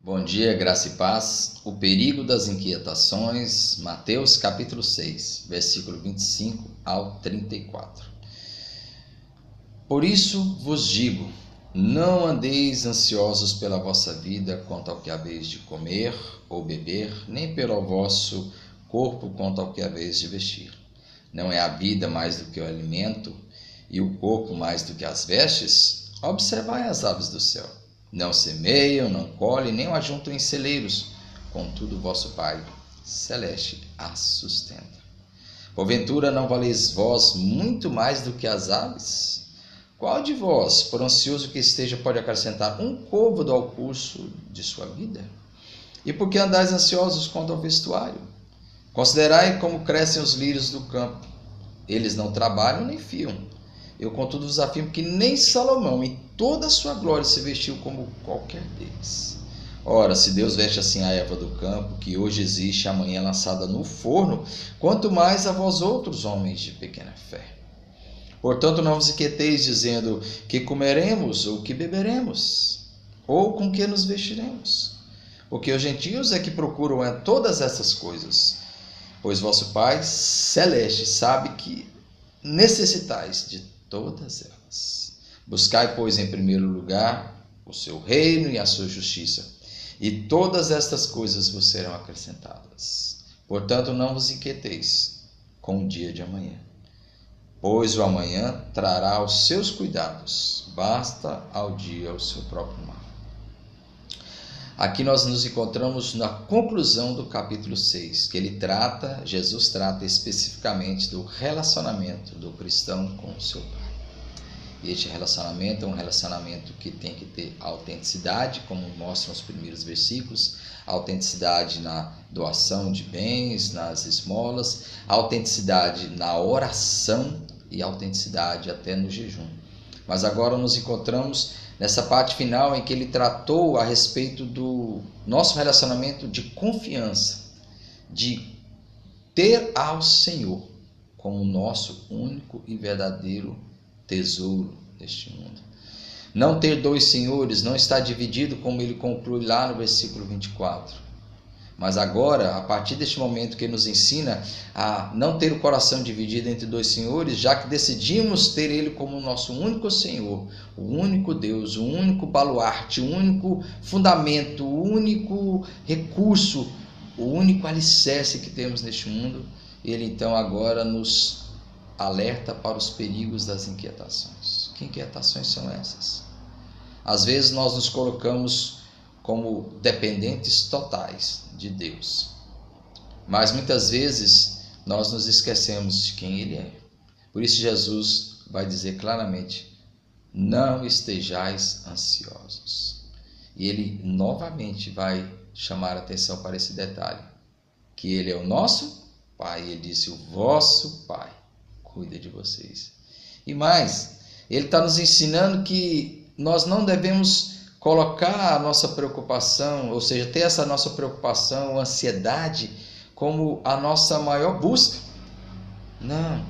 Bom dia, graça e paz. O perigo das inquietações, Mateus capítulo 6, versículo 25 ao 34. Por isso vos digo, não andeis ansiosos pela vossa vida quanto ao que haveis de comer ou beber, nem pelo vosso corpo quanto ao que haveis de vestir. Não é a vida mais do que o alimento e o corpo mais do que as vestes? Observai as aves do céu. Não semeiam, não colhem, nem o ajuntam em celeiros. Contudo, vosso Pai celeste as sustenta. Porventura não valeis vós muito mais do que as aves? Qual de vós, por ansioso que esteja, pode acrescentar um côvado ao curso de sua vida? E por que andais ansiosos quanto ao vestuário? Considerai como crescem os lírios do campo. Eles não trabalham nem fiam. Eu, contudo, vos afirmo que nem Salomão, em toda a sua glória, se vestiu como qualquer deles. Ora, se Deus veste assim a erva do campo, que hoje existe e amanhã é lançada no forno, quanto mais a vós outros, homens de pequena fé. Portanto, não vos inquieteis, dizendo que comeremos ou que beberemos, ou com que nos vestiremos. Porque os gentios é que procuram todas essas coisas, pois vosso Pai celeste sabe que necessitais de todas elas. Buscai, pois, em primeiro lugar o seu reino e a sua justiça, e todas estas coisas vos serão acrescentadas. Portanto, não vos inquieteis com o dia de amanhã, pois o amanhã trará os seus cuidados, basta ao dia o seu próprio mal. Aqui nós nos encontramos na conclusão do capítulo 6, que Jesus trata especificamente do relacionamento do cristão com o seu Pai. Este relacionamento é um relacionamento que tem que ter autenticidade, como mostram os primeiros versículos, autenticidade na doação de bens, nas esmolas, autenticidade na oração e autenticidade até no jejum. Mas agora nos encontramos nessa parte final em que ele tratou a respeito do nosso relacionamento de confiança, de ter ao Senhor como nosso único e verdadeiro tesouro deste mundo. Não ter dois senhores, não está dividido, como ele conclui lá no versículo 24. Mas agora, a partir deste momento que ele nos ensina a não ter o coração dividido entre dois senhores, já que decidimos ter ele como nosso único Senhor, o único Deus, o único baluarte, o único fundamento, o único recurso, o único alicerce que temos neste mundo, ele então agora nos alerta para os perigos das inquietações. Que inquietações são essas? Às vezes nós nos colocamos como dependentes totais de Deus, mas muitas vezes nós nos esquecemos de quem Ele é. Por isso Jesus vai dizer claramente: não estejais ansiosos. E Ele novamente vai chamar a atenção para esse detalhe, que Ele é o nosso Pai. Ele disse: o vosso Pai cuida de vocês. E mais, Ele está nos ensinando que nós não devemos colocar a nossa preocupação, ou seja, ter essa nossa preocupação, ansiedade, como a nossa maior busca. Não.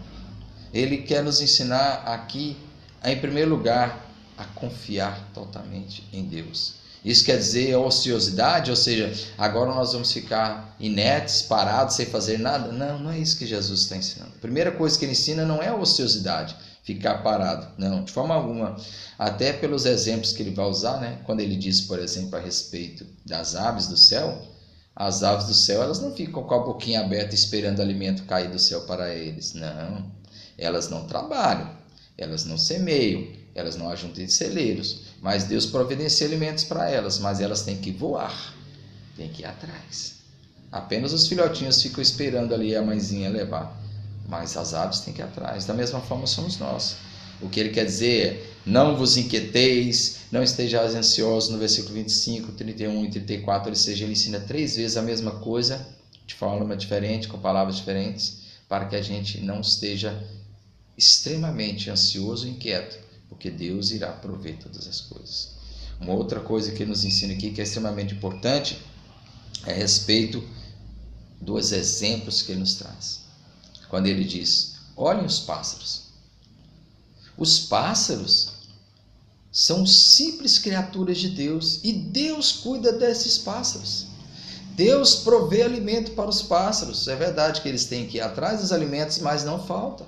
Ele quer nos ensinar aqui, em primeiro lugar, a confiar totalmente em Deus. Isso quer dizer a ociosidade, ou seja, agora nós vamos ficar inertes, parados, sem fazer nada? Não, não é isso que Jesus está ensinando. A primeira coisa que ele ensina não é a ociosidade, ficar parado, não, de forma alguma. Até pelos exemplos que ele vai usar, né? Quando ele diz, por exemplo, a respeito das aves do céu, as aves do céu, elas não ficam com a boquinha aberta esperando alimento cair do céu para eles, não. Elas não trabalham, elas não semeiam, elas não ajuntam em celeiros, mas Deus providencia alimentos para elas, mas elas têm que voar, têm que ir atrás. Apenas os filhotinhos ficam esperando ali a mãezinha levar, mas as aves têm que ir atrás. Da mesma forma somos nós. O que ele quer dizer é: não vos inquieteis, não estejais ansiosos. No versículo 25, 31 e 34, ele ensina 3 vezes a mesma coisa, de forma diferente, com palavras diferentes, para que a gente não esteja extremamente ansioso e inquieto, porque Deus irá prover todas as coisas. Uma outra coisa que ele nos ensina aqui, que é extremamente importante, é a respeito dos exemplos que ele nos traz. Quando ele diz: olhem os pássaros. Os pássaros, são simples criaturas de Deus e Deus cuida desses pássaros. Deus provê alimento para os pássaros. É verdade que eles têm que ir atrás dos alimentos, mas não falta.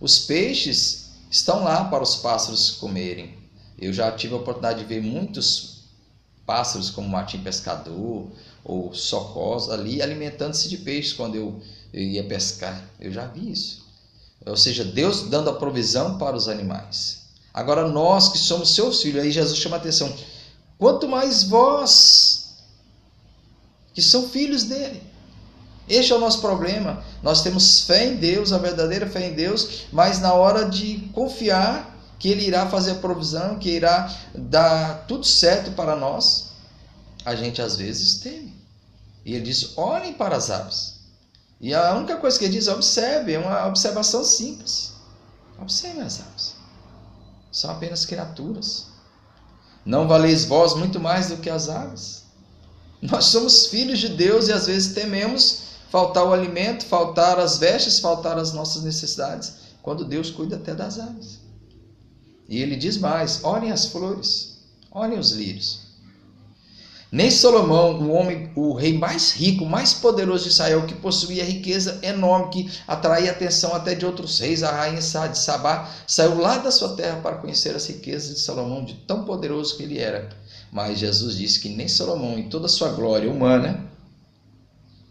Os peixes estão lá para os pássaros comerem. Eu já tive a oportunidade de ver muitos pássaros, como martim pescador ou socós, ali alimentando-se de peixes quando eu ia pescar. Eu já vi isso. Ou seja, Deus dando a provisão para os animais. Agora nós que somos seus filhos, aí Jesus chama a atenção, quanto mais vós que são filhos dele. Este é o nosso problema. Nós temos fé em Deus, a verdadeira fé em Deus, mas na hora de confiar que Ele irá fazer a provisão, que irá dar tudo certo para nós, a gente às vezes teme. E Ele diz, olhem para as aves. E a única coisa que Ele diz, observe, é uma observação simples. Observe as aves. São apenas criaturas. Não valeis vós muito mais do que as aves? Nós somos filhos de Deus e às vezes tememos faltar o alimento, faltar as vestes, faltar as nossas necessidades, quando Deus cuida até das aves. E Ele diz mais, olhem as flores, olhem os lírios. Nem Salomão, o rei mais rico, mais poderoso de Israel, que possuía riqueza enorme, que atraía a atenção até de outros reis, a rainha de Sabá, saiu lá da sua terra para conhecer as riquezas de Salomão, de tão poderoso que ele era. Mas Jesus disse que nem Salomão, em toda a sua glória humana,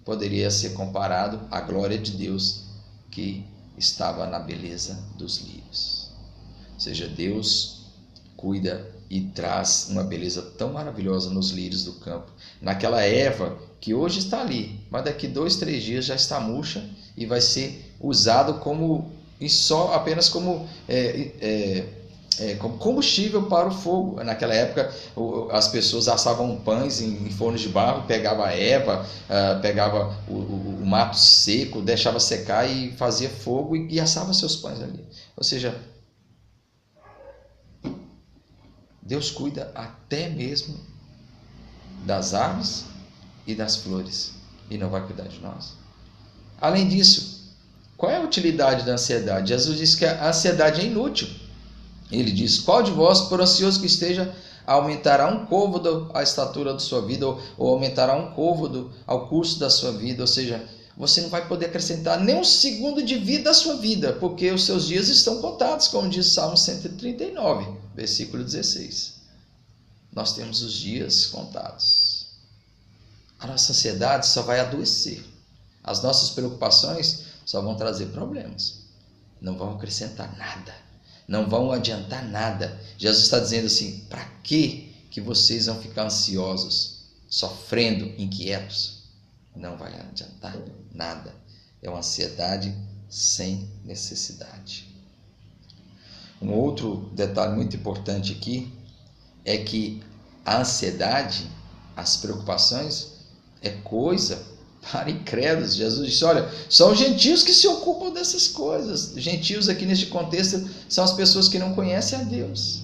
poderia ser comparado à glória de Deus que estava na beleza dos lírios. Ou seja, Deus cuida e traz uma beleza tão maravilhosa nos lírios do campo. Naquela erva que hoje está ali, mas daqui 2, 3 dias já está murcha e vai ser usado apenas como combustível para o fogo. Naquela época as pessoas assavam pães em fornos de barro, pegava a erva, pegava o mato seco, deixava secar e fazia fogo e assava seus pães ali. Ou seja, Deus cuida até mesmo das aves e das flores e não vai cuidar de nós. Além disso, qual é a utilidade da ansiedade? Jesus disse que a ansiedade é inútil. Ele diz, qual de vós, por ansioso que esteja, aumentará um côvado a estatura da sua vida, ou aumentará um côvado ao curso da sua vida? Ou seja, você não vai poder acrescentar nem um segundo de vida à sua vida, porque os seus dias estão contados, como diz o Salmo 139, versículo 16. Nós temos os dias contados. A nossa ansiedade só vai adoecer. As nossas preocupações só vão trazer problemas. Não vão acrescentar nada. Não vão adiantar nada. Jesus está dizendo assim, para que vocês vão ficar ansiosos, sofrendo, inquietos? Não vai adiantar nada. É uma ansiedade sem necessidade. Um outro detalhe muito importante aqui é que a ansiedade, as preocupações, é coisa para incrédulos. Jesus disse, olha, são os gentios que se ocupam dessas coisas. Gentios aqui neste contexto são as pessoas que não conhecem a Deus.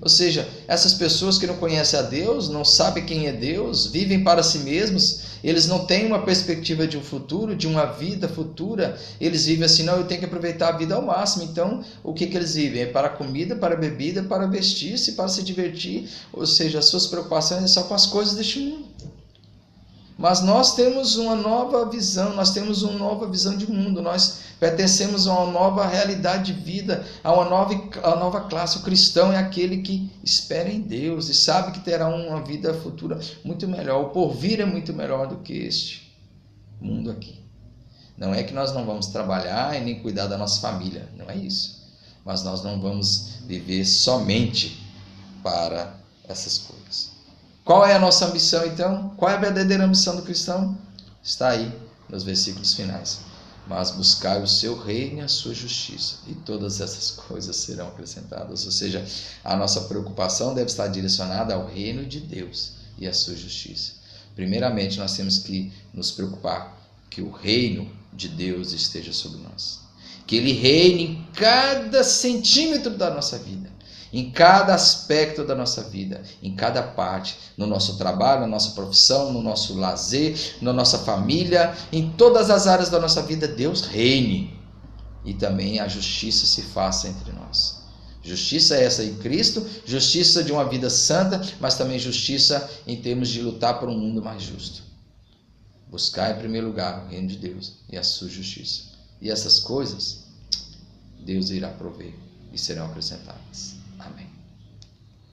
Ou seja, essas pessoas que não conhecem a Deus, não sabem quem é Deus, vivem para si mesmos, eles não têm uma perspectiva de um futuro, de uma vida futura, eles vivem assim, não, eu tenho que aproveitar a vida ao máximo. Então, o que eles vivem? É para a comida, para a bebida, para vestir-se, para se divertir, ou seja, as suas preocupações são só com as coisas deste mundo. Mas nós temos uma nova visão, nós temos uma nova visão de mundo, nós pertencemos a uma nova realidade de vida, a uma nova classe. O cristão é aquele que espera em Deus e sabe que terá uma vida futura muito melhor. O porvir é muito melhor do que este mundo aqui. Não é que nós não vamos trabalhar e nem cuidar da nossa família, não é isso. Mas nós não vamos viver somente para essas coisas. Qual é a nossa ambição, então? Qual é a verdadeira ambição do cristão? Está aí nos versículos finais. Mas buscai o seu reino e a sua justiça, e todas essas coisas serão acrescentadas. Ou seja, a nossa preocupação deve estar direcionada ao reino de Deus e à sua justiça. Primeiramente, nós temos que nos preocupar que o reino de Deus esteja sobre nós. Que Ele reine em cada centímetro da nossa vida. Em cada aspecto da nossa vida, em cada parte, no nosso trabalho, na nossa profissão, no nosso lazer, na nossa família, em todas as áreas da nossa vida, Deus reine. E também a justiça se faça entre nós. Justiça é essa em Cristo, justiça de uma vida santa, mas também justiça em termos de lutar por um mundo mais justo. Buscar em primeiro lugar o reino de Deus e a sua justiça. E essas coisas Deus irá prover e serão acrescentadas. Amém.